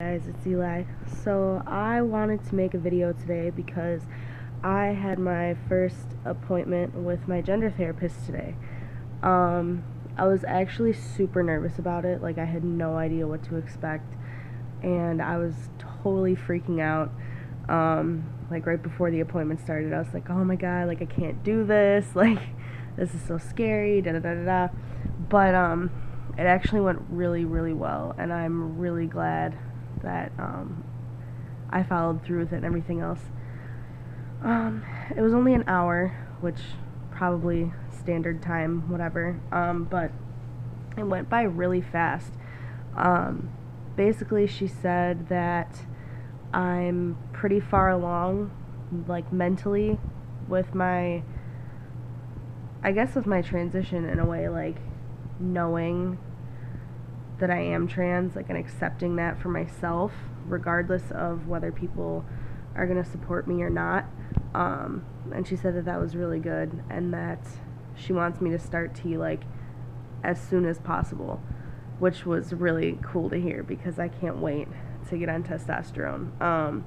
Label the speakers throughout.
Speaker 1: Guys, it's Eli. So I wanted to make a video today because I had my first appointment with my gender therapist today. I was actually super nervous about it. Like, I had no idea what to expect, and I was totally freaking out. Like, right before the appointment started, I was like, oh my god, like, I can't do this. Like, this is so scary, da da da da da. But it actually went really, really well, and I'm really glad that I followed through with it and everything else. It was only an hour, which probably standard time, whatever. But it went by really fast. Um, Basically, she said that I'm pretty far along, like mentally, with my, I guess, with my transition in a way, like knowing that I am trans, like, and accepting that for myself, regardless of whether people are going to support me or not. And she said that that was really good, and that she wants me to start T, like, as soon as possible, which was really cool to hear because I can't wait to get on testosterone.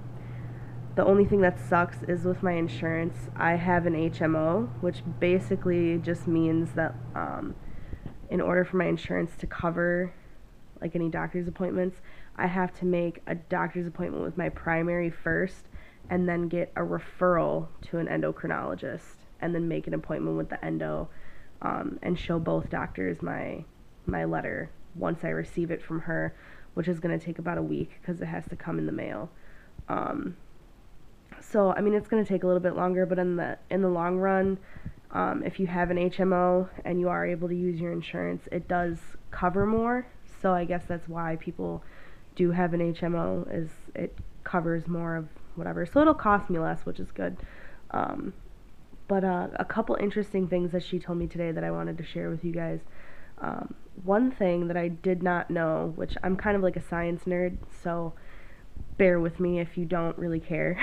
Speaker 1: The only thing that sucks is with my insurance, I have an HMO, which basically just means that in order for my insurance to cover like any doctor's appointments, I have to make a doctor's appointment with my primary first, and then get a referral to an endocrinologist, and then make an appointment with the endo, and show both doctors my letter once I receive it from her, which is going to take about a week because it has to come in the mail. So I mean, it's going to take a little bit longer, but in the long run, if you have an HMO and you are able to use your insurance, it does cover more. So I guess that's why people do have an HMO, is it covers more of whatever. So it'll cost me less, which is good. But a couple interesting things that she told me today that I wanted to share with you guys. One thing that I did not know, which I'm kind of like a science nerd, so bear with me if you don't really care,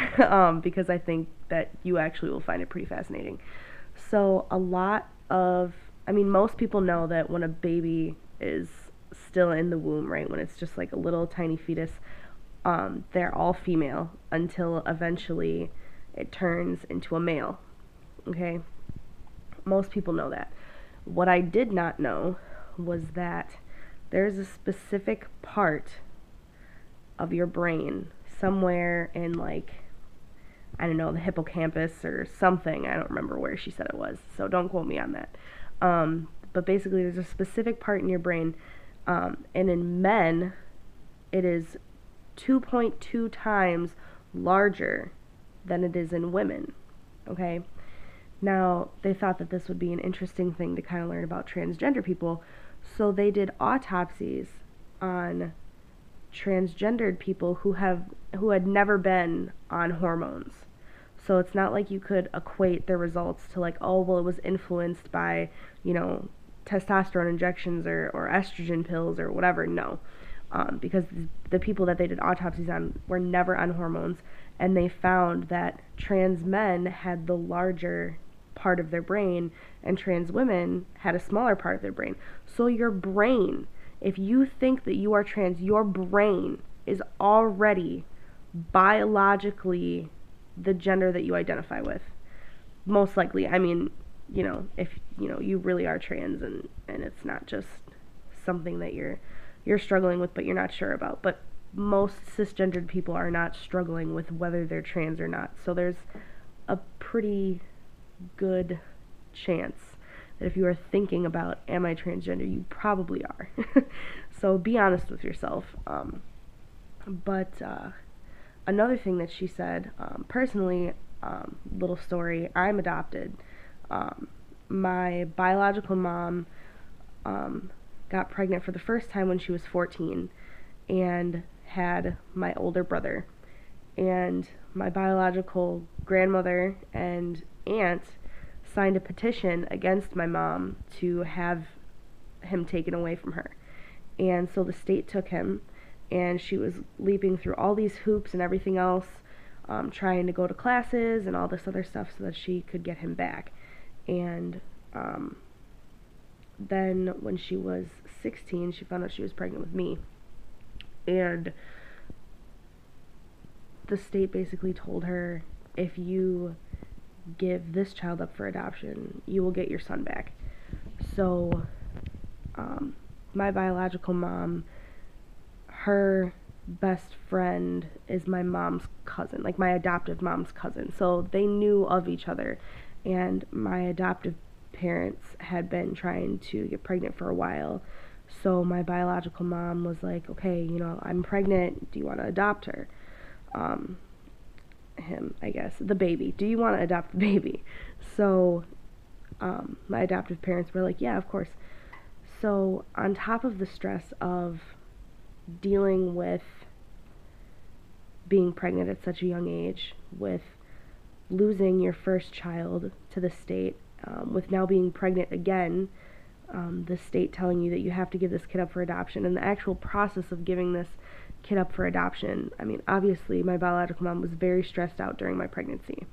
Speaker 1: because I think that you actually will find it pretty fascinating. So most people know that when a baby is still in the womb, right, when it's just like a little tiny fetus, they're all female until eventually it turns into a male. Okay? Most people know that. What I did not know was that there's a specific part of your brain somewhere in, like, I don't know, the hippocampus or something. I don't remember where she said it was, so don't quote me on that. But basically, there's a specific part in your brain, and in men, it is 2.2 times larger than it is in women. Okay? Now, they thought that this would be an interesting thing to kind of learn about transgender people, so they did autopsies on transgendered people who had never been on hormones. So it's not like you could equate their results to, like, oh, well, it was influenced by, testosterone injections or estrogen pills or whatever. No. Because the people that they did autopsies on were never on hormones, and they found that trans men had the larger part of their brain, and trans women had a smaller part of their brain. So your brain, if you think that you are trans, your brain is already biologically the gender that you identify with. Most likely. I mean, if you really are trans, and it's not just something that you're struggling with but you're not sure about. But most cisgendered people are not struggling with whether they're trans or not. So there's a pretty good chance that if you are thinking about, am I transgender, you probably are. So be honest with yourself. But another thing that she said, personally, little story, I'm adopted. My biological mom got pregnant for the first time when she was 14 and had my older brother. And my biological grandmother and aunt signed a petition against my mom to have him taken away from her. And so the state took him, and she was leaping through all these hoops and everything else, trying to go to classes and all this other stuff so that she could get him back. And then when she was 16, she found out she was pregnant with me. And the state basically told her, if you give this child up for adoption, you will get your son back. So, my biological mom, her best friend is my mom's cousin, like my adoptive mom's cousin. So they knew of each other, and my adoptive parents had been trying to get pregnant for a while. So my biological mom was like, okay, I'm pregnant. Do you want to adopt her? Him, I guess. The baby. Do you want to adopt the baby? So my adoptive parents were like, yeah, of course. So on top of the stress of dealing with being pregnant at such a young age, with losing your first child to the state, with now being pregnant again, the state telling you that you have to give this kid up for adoption, and the actual process of giving this kid up for adoption. I mean, obviously, my biological mom was very stressed out during my pregnancy.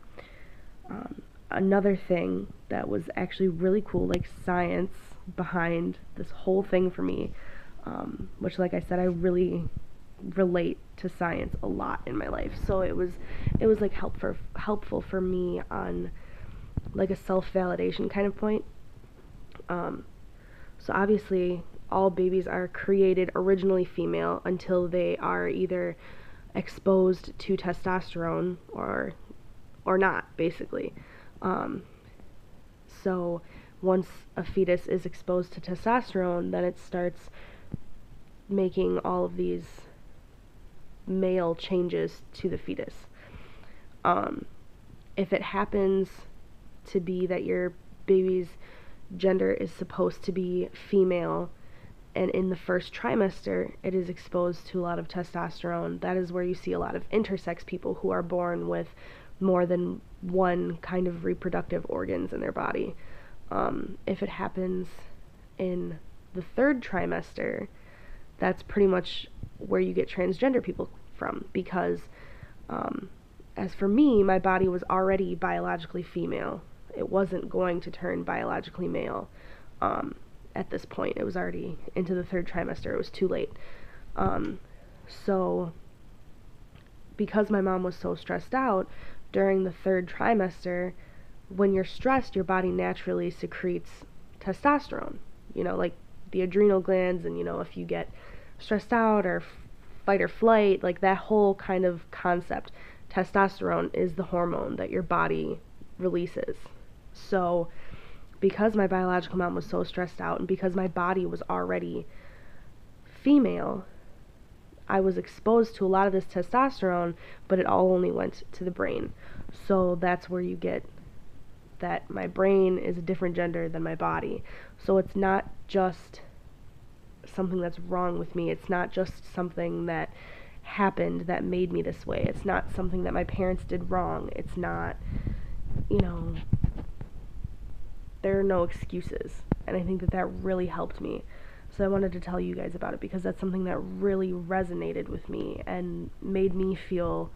Speaker 1: Another thing that was actually really cool, like science behind this whole thing for me, which, like I said, I really relate to science a lot in my life. So it was like helpful for me on like a self-validation kind of point. So obviously all babies are created originally female until they are either exposed to testosterone or not, basically. So once a fetus is exposed to testosterone, then it starts making all of these male changes to the fetus. If it happens to be that your baby's gender is supposed to be female, and in the first trimester it is exposed to a lot of testosterone, that is where you see a lot of intersex people who are born with more than one kind of reproductive organs in their body. If it happens in the third trimester, that's pretty much where you get transgender people from, because as for me, my body was already biologically female. It wasn't going to turn biologically male at this point. It was already into the third trimester. It was too late. So because my mom was so stressed out during the third trimester, when you're stressed, your body naturally secretes testosterone, like the adrenal glands, and if you get stressed out or fight or flight, like that whole kind of concept, testosterone is the hormone that your body releases. So because my biological mom was so stressed out, and because my body was already female, I was exposed to a lot of this testosterone, but it all only went to the brain. So that's where you get that my brain is a different gender than my body. So it's not just something that's wrong with me. It's not just something that happened that made me this way. It's not something that my parents did wrong. It's not, there are no excuses. And I think that really helped me. So I wanted to tell you guys about it, because that's something that really resonated with me and made me feel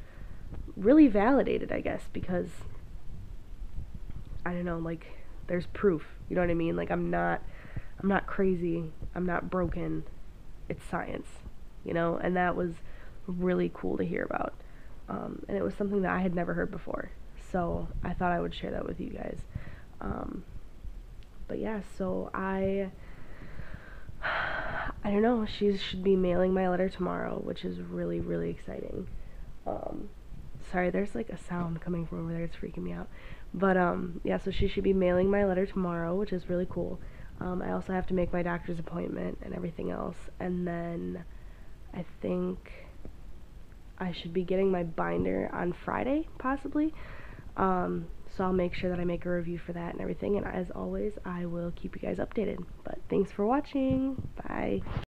Speaker 1: really validated, I guess, because I don't know, like, there's proof, you know what I mean? Like, I'm not crazy, I'm not broken, it's science, and that was really cool to hear about, and it was something that I had never heard before, so I thought I would share that with you guys. But yeah, so I don't know, she should be mailing my letter tomorrow, which is really, really exciting. Sorry, there's like a sound coming from over there, it's freaking me out. But yeah, so she should be mailing my letter tomorrow, which is really cool. I also have to make my doctor's appointment and everything else, and then I think I should be getting my binder on Friday, possibly. So I'll make sure that I make a review for that and everything, and as always, I will keep you guys updated. But thanks for watching. Bye.